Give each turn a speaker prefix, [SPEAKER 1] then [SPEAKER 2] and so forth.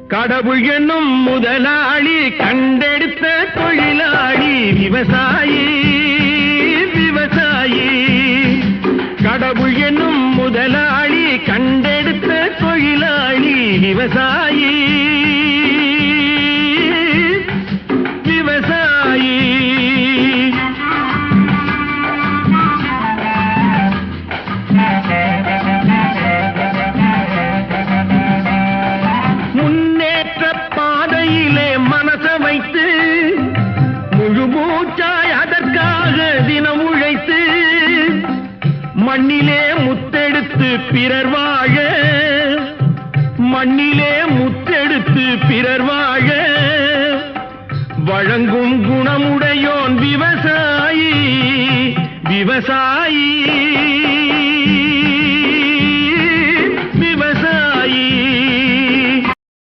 [SPEAKER 1] கடவுள் என்னும் முதலாளி கண்டெடுத்த தொழிலாளி விவசாயி விவசாயி. கடவுள் என்னும் முதலாளி கண்டெடுத்த தொழிலாளி விவசாயி விவசாயி. முன்னேற்ற பாதையிலே மனச வைத்து முழு மூச்சாய் அதற்காக தினம் உழைத்து மண்ணிலே முத்தெடுத்து பிறர் வாழ மண்ணிலே முத்தெடுத்து பிறர் வாழ வழங்கும் குணமுடையோன் விவசாயி விவசாயி.